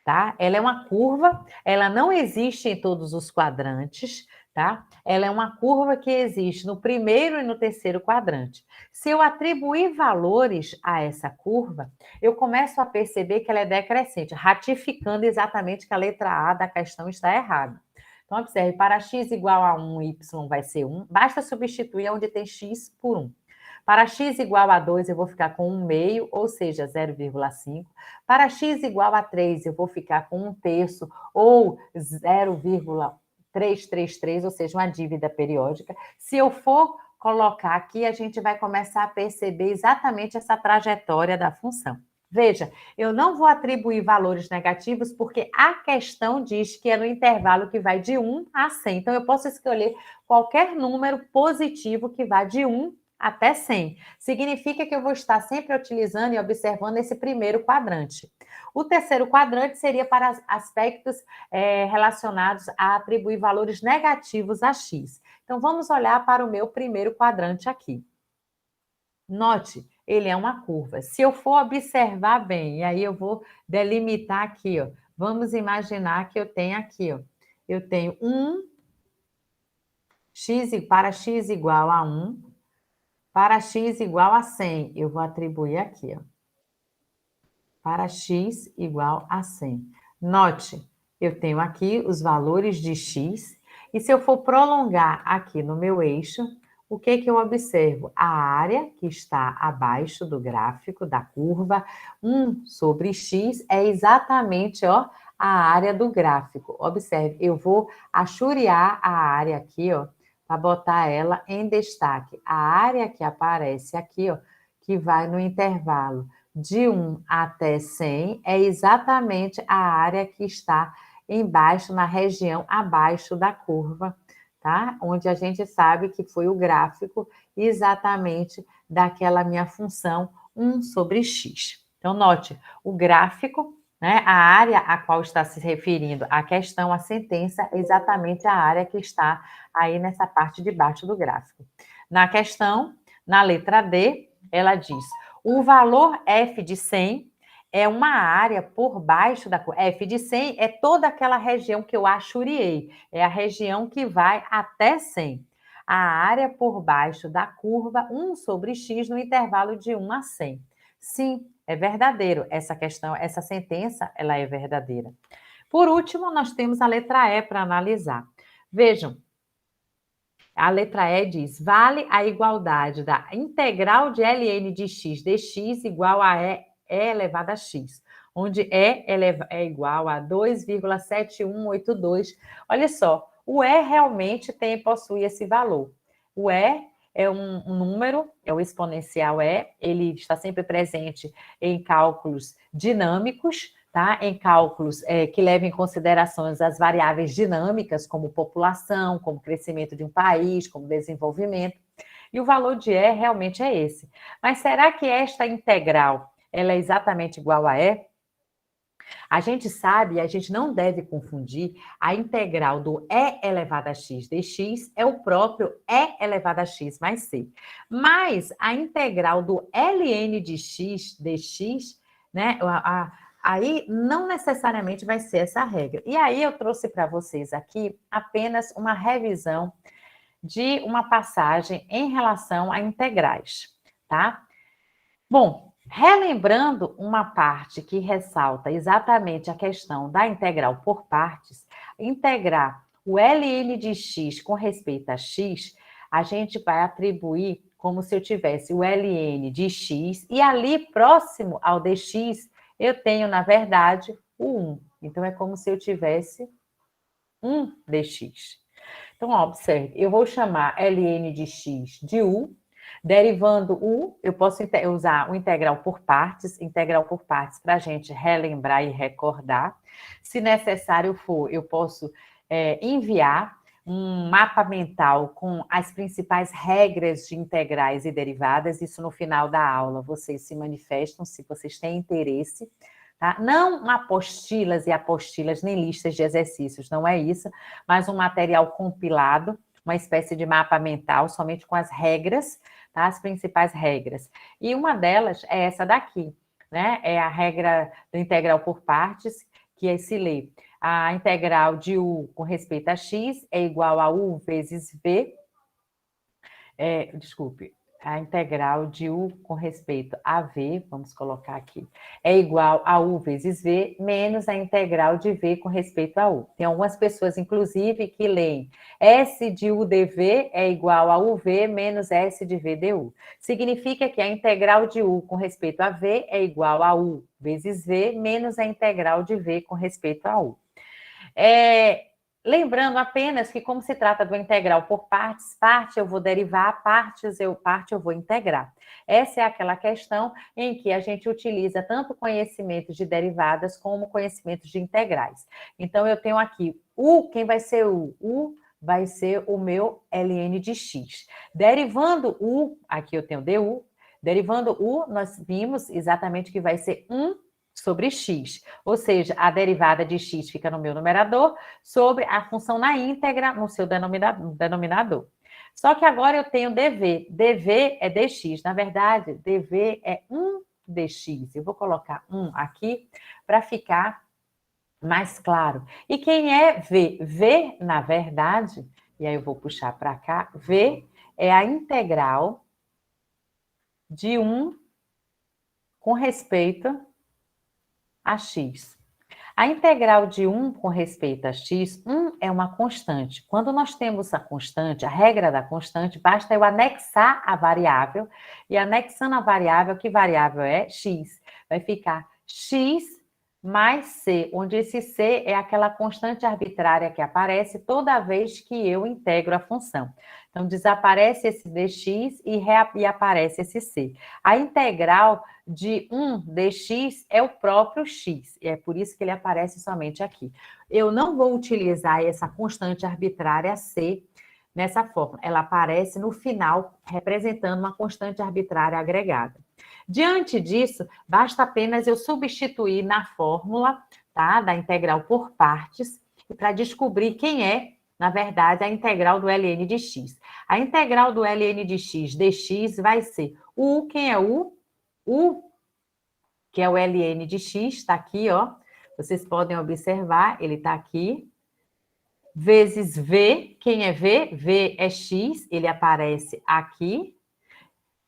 Speaker 1: tá? Ela é uma curva, ela não existe em todos os quadrantes, tá? Ela é uma curva que existe no primeiro e no terceiro quadrante. Se eu atribuir valores a essa curva, eu começo a perceber que ela é decrescente, ratificando exatamente que a letra A da questão está errada. Então, observe, para x igual a 1, y vai ser 1, basta substituir onde tem x por 1. Para x igual a 2, eu vou ficar com 1 meio, ou seja, 0,5. Para x igual a 3, eu vou ficar com 1 terço, ou 0,333, ou seja, uma dívida periódica. Se eu for colocar aqui, a gente vai começar a perceber exatamente essa trajetória da função. Veja, eu não vou atribuir valores negativos porque a questão diz que é no intervalo que vai de 1 a 100. Então, eu posso escolher qualquer número positivo que vá de 1 até 100. Significa que eu vou estar sempre utilizando e observando esse primeiro quadrante. O terceiro quadrante seria para aspectos relacionados a atribuir valores negativos a x. Então, vamos olhar para o meu primeiro quadrante aqui. Note, ele é uma curva. Se eu for observar bem, e aí eu vou delimitar aqui, ó. Vamos imaginar que eu tenho aqui, ó. Eu tenho para x igual a 1, para x igual a 100. Eu vou atribuir aqui, ó. Para x igual a 100. Note, eu tenho aqui os valores de x, e se eu for prolongar aqui no meu eixo, o que eu observo? A área que está abaixo do gráfico, da curva, 1 sobre x, é exatamente, ó, a área do gráfico. Observe, eu vou achuriar a área aqui, ó, para botar ela em destaque. A área que aparece aqui, ó, que vai no intervalo de 1 até 100, é exatamente a área que está embaixo, na região abaixo da curva, tá? Onde a gente sabe que foi o gráfico exatamente daquela minha função 1 sobre x. Então, note, o gráfico, né, a área a qual está se referindo a questão, a sentença, é exatamente a área que está aí nessa parte de baixo do gráfico. Na questão, na letra D, ela diz: o valor f de 100 é uma área por baixo da curva. F de 100 é toda aquela região que eu achuriei, é a região que vai até 100. A área por baixo da curva 1 sobre x no intervalo de 1 a 100. Sim, é verdadeiro. Essa questão, essa sentença, ela é verdadeira. Por último, nós temos a letra E para analisar. Vejam, a letra E diz: vale a igualdade da integral de ln de x dx igual a e elevado a x, onde e é igual a 2,7182. Olha só, o e realmente possui esse valor. O e é um número, é o exponencial e, ele está sempre presente em cálculos dinâmicos, tá? Em cálculos que levam em consideração as variáveis dinâmicas, como população, como crescimento de um país, como desenvolvimento. E o valor de E realmente é esse. Mas será que esta integral ela é exatamente igual a E? A gente sabe, a gente não deve confundir, a integral do E elevado a x dx é o próprio E elevado a x mais c. Mas a integral do ln de x dx, né, aí não necessariamente vai ser essa regra. E aí eu trouxe para vocês aqui apenas uma revisão de uma passagem em relação a integrais, tá? Bom, relembrando uma parte que ressalta exatamente a questão da integral por partes, integrar o ln de x com respeito a x, a gente vai atribuir como se eu tivesse o ln de x e ali próximo ao dx eu tenho, na verdade, o 1. Então, é como se eu tivesse 1 dx. Então, observe, eu vou chamar ln de x de u, derivando u, eu posso usar o integral por partes para a gente relembrar e recordar. Se necessário for, eu posso enviar um mapa mental com as principais regras de integrais e derivadas, isso no final da aula vocês se manifestam, se vocês têm interesse. Tá? Não apostilas e apostilas, nem listas de exercícios, não é isso, mas um material compilado, uma espécie de mapa mental, somente com as regras, tá? As principais regras. E uma delas é essa daqui, né? É a regra do integral por partes, que se lê: a integral de u com respeito a x é igual a u vezes v, a integral de u com respeito a v, vamos colocar aqui, é igual a u vezes v, menos a integral de v com respeito a u. Tem algumas pessoas, inclusive, que leem S de u dv é igual a uv menos S de v du. Significa que a integral de u com respeito a v é igual a u vezes v, menos a integral de v com respeito a u. Lembrando apenas que, como se trata do integral por partes, parte eu vou derivar, parte eu vou integrar. Essa é aquela questão em que a gente utiliza tanto conhecimentos de derivadas como conhecimentos de integrais. Então, eu tenho aqui u, quem vai ser u? U vai ser o meu ln de x. Derivando u, aqui eu tenho du, derivando u, nós vimos exatamente que vai ser 1 sobre x. Ou seja, a derivada de x fica no meu numerador sobre a função na íntegra no seu denominador. Só que agora eu tenho dv. dv é dx. Na verdade, dv é 1 dx. Eu vou colocar 1 aqui para ficar mais claro. E quem é v? V, na verdade, e aí eu vou puxar para cá, v é a integral de 1 com respeito a x. A integral de 1 com respeito a x, 1 é uma constante. Quando nós temos a constante, a regra da constante, basta eu anexar a variável, e anexando a variável, que variável é? X. Vai ficar x mais c, onde esse c é aquela constante arbitrária que aparece toda vez que eu integro a função. Então, desaparece esse dx e aparece esse c. A integral de 1 dx é o próprio x, e é por isso que ele aparece somente aqui. Eu não vou utilizar essa constante arbitrária c nessa forma, ela aparece no final, representando uma constante arbitrária agregada. Diante disso, basta apenas eu substituir na fórmula, tá, da integral por partes, para descobrir quem é, na verdade, a integral do ln de x. A integral do ln de x dx vai ser u, quem é u? U, que é o ln de x, está aqui, ó. Vocês podem observar, ele está aqui. Vezes v, quem é v? V é x, ele aparece aqui,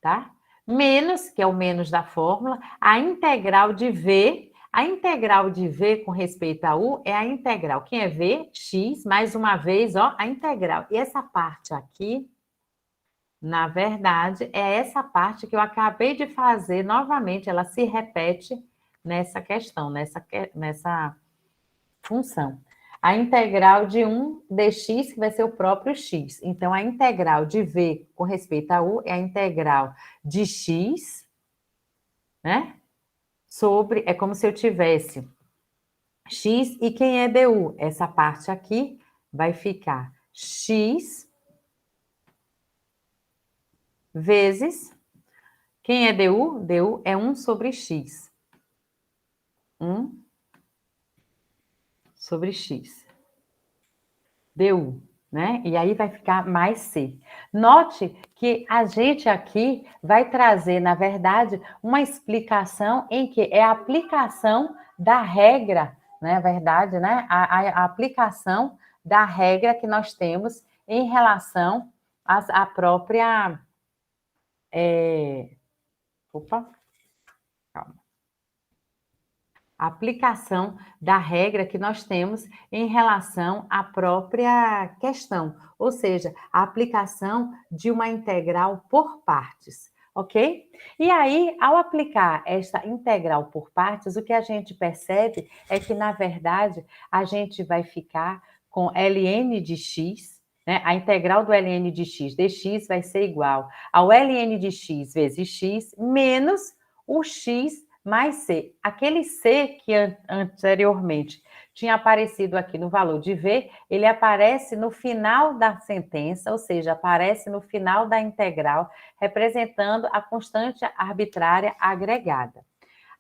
Speaker 1: tá? Menos, que é o menos da fórmula, a integral de v. A integral de v com respeito a u é a integral. Quem é v? X, mais uma vez, ó, a integral. E essa parte aqui, na verdade, é essa parte que eu acabei de fazer novamente, ela se repete nessa questão, nessa função. A integral de 1 dx, que vai ser o próprio x. Então, a integral de v com respeito a u é a integral de x, né? Sobre, é como se eu tivesse x e quem é du? Essa parte aqui vai ficar x vezes, quem é du? Du é 1 sobre x. 1 sobre x. Du, né? E aí vai ficar mais c. Note que a gente aqui vai trazer, na verdade, uma explicação em que é a aplicação da regra, né? Na verdade, né? A aplicação da regra que nós temos em relação à própria... Opa, calma. A aplicação da regra que nós temos em relação à própria questão, ou seja, a aplicação de uma integral por partes, ok? E aí, ao aplicar esta integral por partes, o que a gente percebe é que, na verdade, a gente vai ficar com ln de x, né? A integral do ln de x dx vai ser igual ao ln de x vezes x menos o x mais C. Aquele C que anteriormente tinha aparecido aqui no valor de V, ele aparece no final da sentença, ou seja, aparece no final da integral, representando a constante arbitrária agregada.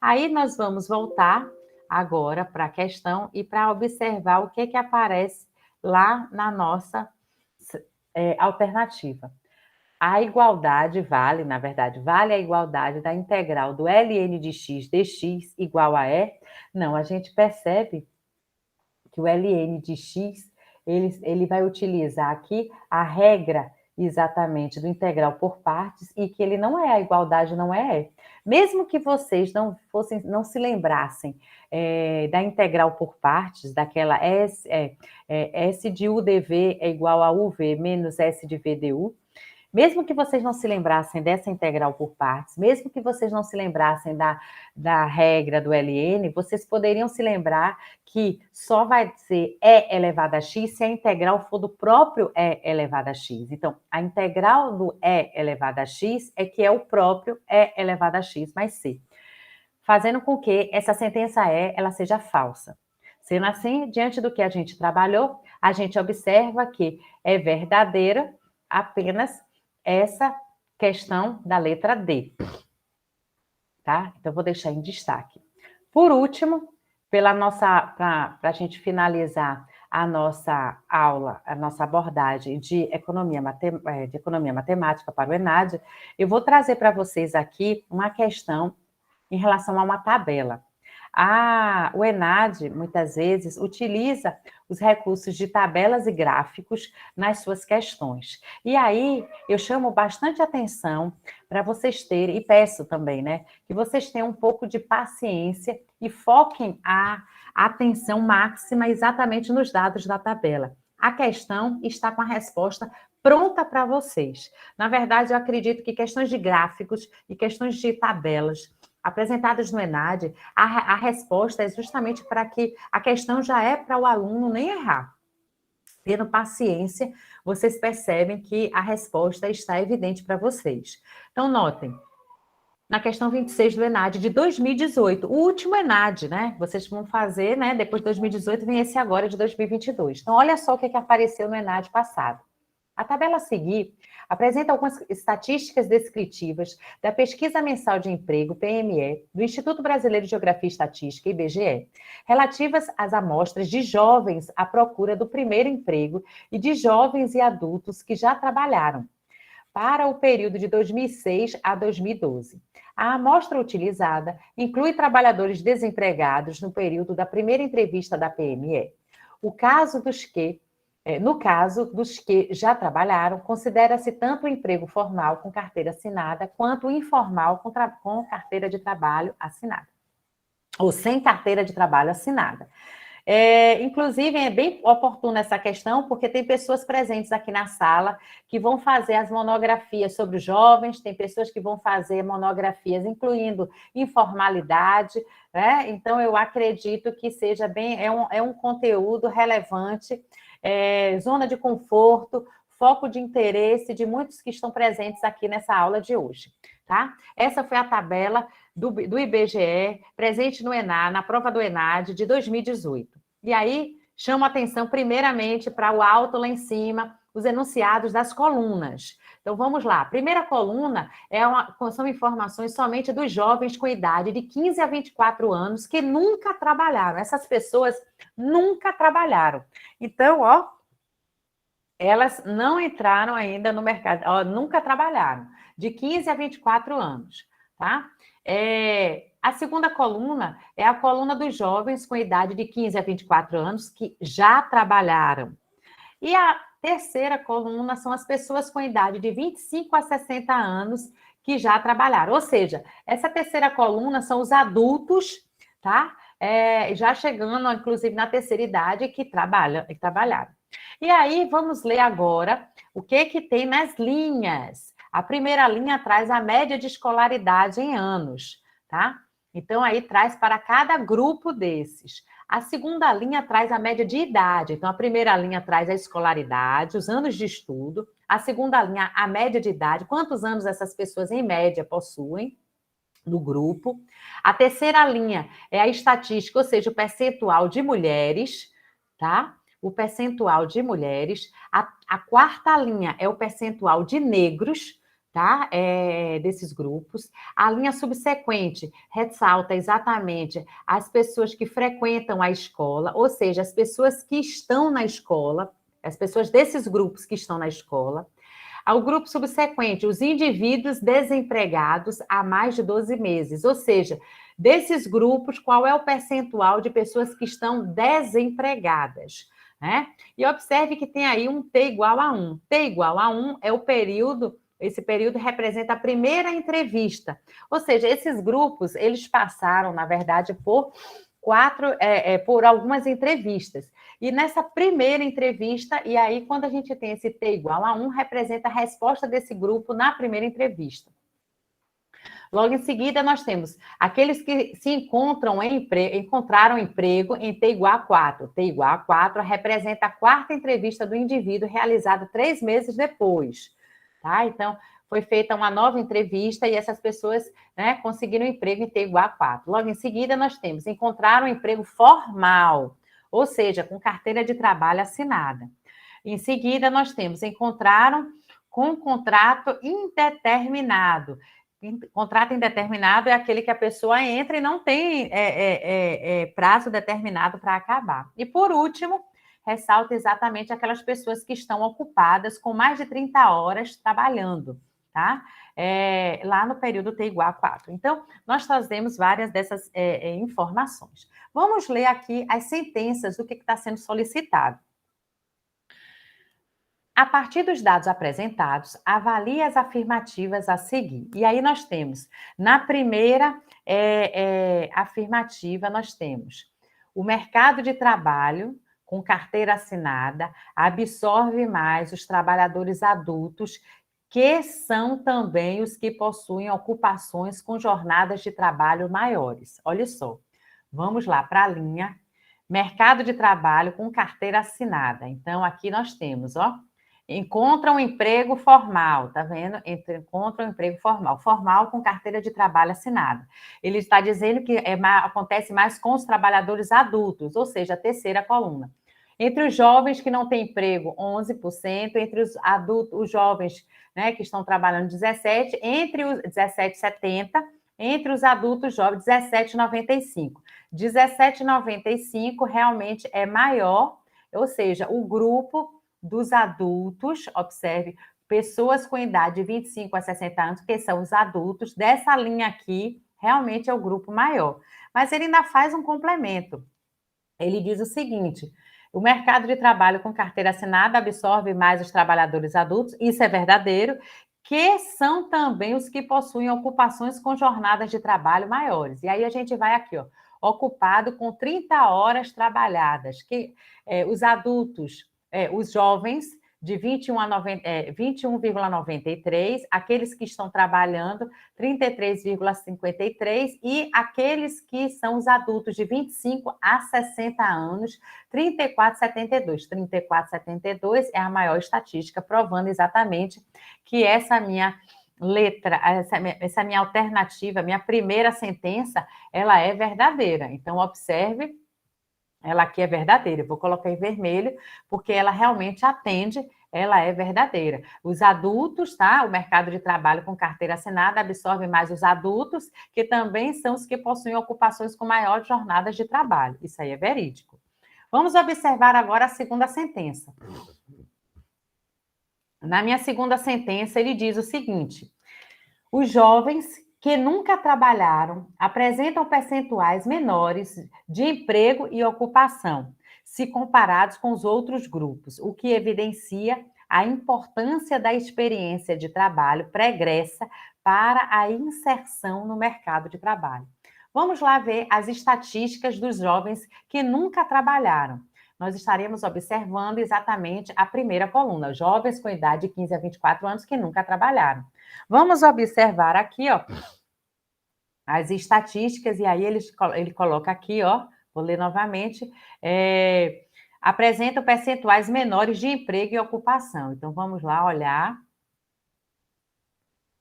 Speaker 1: Aí nós vamos voltar agora para a questão e para observar o que aparece lá na nossa alternativa. A igualdade vale, na verdade, vale a igualdade da integral do ln de x dx igual a E? Não, a gente percebe que o ln de x, ele vai utilizar aqui a regra exatamente do integral por partes e que ele não é a igualdade, não é E. Mesmo que vocês não se lembrassem da integral por partes, daquela S de u dv é igual a uv menos S de v du, mesmo que vocês não se lembrassem dessa integral por partes, mesmo que vocês não se lembrassem da regra do ln, vocês poderiam se lembrar que só vai ser e elevado a x se a integral for do próprio e elevado a x. Então, a integral do e elevado a x é que é o próprio e elevado a x mais c, fazendo com que essa sentença E ela seja falsa. Sendo assim, diante do que a gente trabalhou, a gente observa que é verdadeira apenas essa questão da letra D, tá? Então, vou deixar em destaque. Por último, para a gente finalizar a nossa aula, a nossa abordagem de economia matemática para o ENAD, eu vou trazer para vocês aqui uma questão em relação a uma tabela. O ENAD, muitas vezes, utiliza os recursos de tabelas e gráficos nas suas questões. E aí, eu chamo bastante atenção para vocês terem, e peço também, né, que vocês tenham um pouco de paciência e foquem a atenção máxima exatamente nos dados da tabela. A questão está com a resposta pronta para vocês. Na verdade, eu acredito que questões de gráficos e questões de tabelas apresentadas no ENAD, a resposta é justamente para que a questão já é para o aluno nem errar. Tendo paciência, vocês percebem que a resposta está evidente para vocês. Então, notem, na questão 26 do ENAD de 2018, o último ENAD, né? Vocês vão fazer, né? Depois de 2018, vem esse agora de 2022. Então, olha só o que apareceu no ENAD passado. A tabela a seguir apresenta algumas estatísticas descritivas da Pesquisa Mensal de Emprego, PME, do Instituto Brasileiro de Geografia e Estatística, IBGE, relativas às amostras de jovens à procura do primeiro emprego e de jovens e adultos que já trabalharam, para o período de 2006 a 2012. A amostra utilizada inclui trabalhadores desempregados no período da primeira entrevista da PME. No caso dos que já trabalharam, considera-se tanto o emprego formal com carteira assinada, quanto o informal com carteira de trabalho assinada, ou sem carteira de trabalho assinada. Inclusive, é bem oportuna essa questão, porque tem pessoas presentes aqui na sala que vão fazer as monografias sobre os jovens, tem pessoas que vão fazer monografias incluindo informalidade, né? Então, eu acredito que seja é um conteúdo relevante, zona de conforto, foco de interesse de muitos que estão presentes aqui nessa aula de hoje, tá? Essa foi a tabela do IBGE, presente no ENAD, na prova do ENAD de 2018. E aí, chamo a atenção primeiramente para o alto lá em cima, os enunciados das colunas. Então, vamos lá. A primeira coluna são informações somente dos jovens com idade de 15 a 24 anos que nunca trabalharam. Essas pessoas nunca trabalharam. Então, elas não entraram ainda no mercado, nunca trabalharam, de 15 a 24 anos, tá? A segunda coluna é a coluna dos jovens com idade de 15 a 24 anos que já trabalharam. E a terceira coluna são as pessoas com idade de 25 a 60 anos que já trabalharam. Ou seja, essa terceira coluna são os adultos, tá? Já chegando, inclusive, na terceira idade que trabalharam. E aí, vamos ler agora o que tem nas linhas. A primeira linha traz a média de escolaridade em anos, tá? Então, aí traz para cada grupo desses. A segunda linha traz a média de idade. Então, a primeira linha traz a escolaridade, os anos de estudo. A segunda linha, a média de idade, quantos anos essas pessoas, em média, possuem no grupo. A terceira linha é a estatística, ou seja, o percentual de mulheres, tá? O percentual de mulheres. A quarta linha é o percentual de negros, tá? Desses grupos. A linha subsequente ressalta exatamente as pessoas que frequentam a escola, ou seja, as pessoas que estão na escola, as pessoas desses grupos que estão na escola. Ao grupo subsequente, os indivíduos desempregados há mais de 12 meses, ou seja, desses grupos, qual é o percentual de pessoas que estão desempregadas, né? E observe que tem aí um T igual a 1. T igual a 1 é o período. Esse período representa a primeira entrevista. Ou seja, esses grupos, eles passaram, na verdade, por algumas entrevistas. E nessa primeira entrevista, e aí quando a gente tem esse T igual a 1, representa a resposta desse grupo na primeira entrevista. Logo em seguida, nós temos aqueles que se encontraram emprego em T igual a 4. T igual a 4 representa a quarta entrevista do indivíduo realizada 3 meses depois. Tá? Então, foi feita uma nova entrevista e essas pessoas, né, conseguiram emprego em T igual a 4. Logo em seguida, nós temos encontrar um emprego formal. ou seja, com carteira de trabalho assinada. Em seguida, nós temos encontraram com contrato indeterminado. Contrato indeterminado é aquele que a pessoa entra e não tem prazo determinado para acabar. E, por último, ressalta exatamente aquelas pessoas que estão ocupadas com mais de 30 horas trabalhando, tá? Lá no período T igual a 4. Então, nós trazemos várias dessas informações. Vamos ler aqui as sentenças do que está sendo solicitado. A partir dos dados apresentados, avalie as afirmativas a seguir. E aí nós temos, na primeira afirmativa, nós temos o mercado de trabalho com carteira assinada absorve mais os trabalhadores adultos, que são também os que possuem ocupações com jornadas de trabalho maiores. Olha só, vamos lá para a linha mercado de trabalho com carteira assinada. Então, aqui nós temos, ó, encontra um emprego formal, tá vendo? Encontra um emprego formal, formal com carteira de trabalho assinada. Ele está dizendo que acontece mais com os trabalhadores adultos, ou seja, a terceira coluna. Entre os jovens que não têm emprego, 11%, entre os adultos, os jovens, né, que estão trabalhando, 17%, entre os 17,70%, entre os adultos jovens, 17,95%. 17,95 realmente é maior, ou seja, o grupo dos adultos, observe, pessoas com idade de 25 a 60 anos, que são os adultos, dessa linha aqui, realmente é o grupo maior. Mas ele ainda faz um complemento. Ele diz o seguinte: o mercado de trabalho com carteira assinada absorve mais os trabalhadores adultos, isso é verdadeiro, que são também os que possuem ocupações com jornadas de trabalho maiores. E aí a gente vai aqui, ó, ocupado com 30 horas trabalhadas, que os adultos, os jovens de 21,93, aqueles que estão trabalhando 33,53 e aqueles que são os adultos de 25 a 60 anos 34,72. 34,72 é a maior estatística, provando exatamente que essa minha letra, essa minha alternativa, minha primeira sentença, ela é verdadeira. Então, observe, ela aqui é verdadeira. Eu vou colocar em vermelho, porque ela realmente atende, ela é verdadeira. Os adultos, tá? O mercado de trabalho com carteira assinada absorve mais os adultos, que também são os que possuem ocupações com maiores jornadas de trabalho. Isso aí é verídico. Vamos observar agora a segunda sentença. Na minha segunda sentença, ele diz o seguinte: os jovens que nunca trabalharam apresentam percentuais menores de emprego e ocupação, se comparados com os outros grupos, o que evidencia a importância da experiência de trabalho pregressa para a inserção no mercado de trabalho. Vamos lá ver as estatísticas dos jovens que nunca trabalharam. Nós estaremos observando exatamente a primeira coluna, jovens com idade de 15 a 24 anos que nunca trabalharam. Vamos observar aqui, ó, as estatísticas, e aí ele coloca aqui, ó, vou ler novamente, apresenta percentuais menores de emprego e ocupação. Então, vamos lá olhar.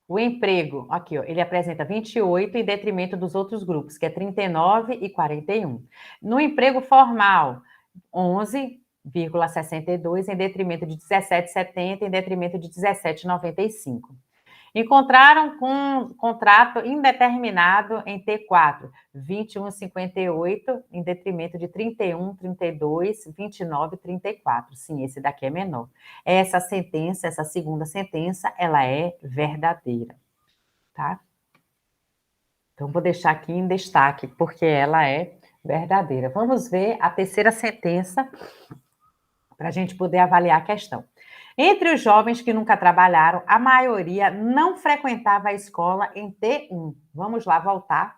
Speaker 1: O emprego, aqui, ó, ele apresenta 28 em detrimento dos outros grupos, que é 39 e 41. No emprego formal, 11,62 em detrimento de 17,70, em detrimento de 17,95. Encontraram com contrato indeterminado em T4, 21,58, em detrimento de 31, 32, 29, 34. Sim, esse daqui é menor. Essa sentença, essa segunda sentença, ela é verdadeira, tá? Então, vou deixar aqui em destaque, porque ela é verdadeira. Vamos ver a terceira sentença, para a gente poder avaliar a questão. Entre os jovens que nunca trabalharam, a maioria não frequentava a escola em T1. Vamos lá voltar.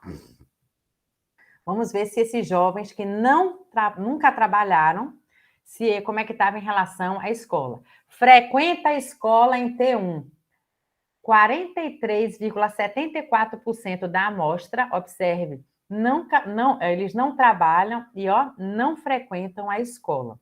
Speaker 1: Vamos ver se esses jovens que nunca trabalharam, como é que estava em relação à escola. Frequenta a escola em T1. 43,74% da amostra, observe, eles não trabalham e não frequentam a escola.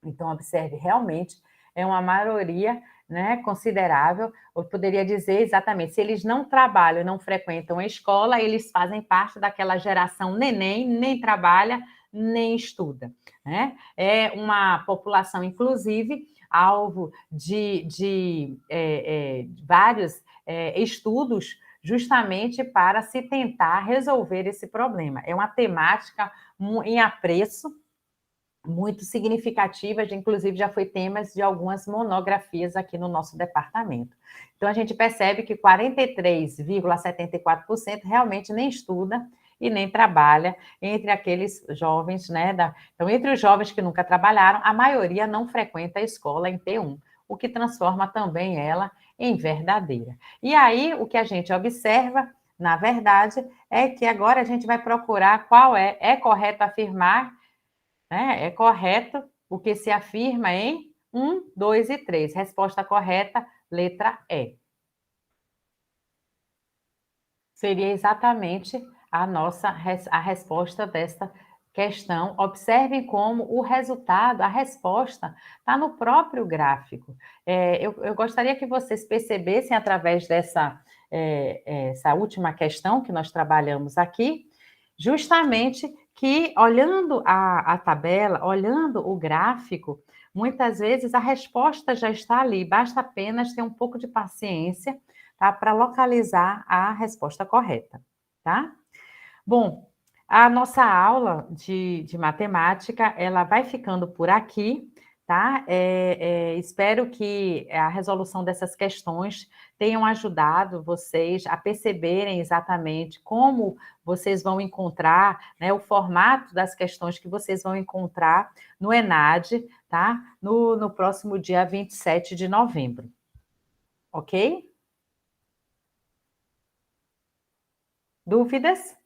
Speaker 1: Então, observe, realmente é uma maioria, né, considerável. Eu poderia dizer exatamente, se eles não trabalham, não frequentam a escola, eles fazem parte daquela geração neném, nem trabalha, nem estuda, né? É uma população, inclusive, alvo de vários estudos justamente para se tentar resolver esse problema. É uma temática em apreço, muito significativa, inclusive já foi temas de algumas monografias aqui no nosso departamento. Então, a gente percebe que 43,74% realmente nem estuda e nem trabalha entre aqueles jovens, né? Então, entre os jovens que nunca trabalharam, a maioria não frequenta a escola em T1, o que transforma também ela em verdadeira. E aí, o que a gente observa, na verdade, é que agora a gente vai procurar qual é correto afirmar, né? É correto o que se afirma em 1, 2 e 3. Resposta correta, letra E. Seria exatamente a resposta desta questão. Observem como o resultado, a resposta, está no próprio gráfico. Eu gostaria que vocês percebessem, através essa última questão que nós trabalhamos aqui, justamente que, olhando a tabela, olhando o gráfico, muitas vezes a resposta já está ali, basta apenas ter um pouco de paciência, tá? Para localizar a resposta correta, tá? Bom, a nossa aula de matemática, ela vai ficando por aqui, tá? Espero que a resolução dessas questões tenham ajudado vocês a perceberem exatamente como vocês vão encontrar, né, o formato das questões que vocês vão encontrar no ENAD, tá? No próximo dia 27 de novembro, ok? Dúvidas?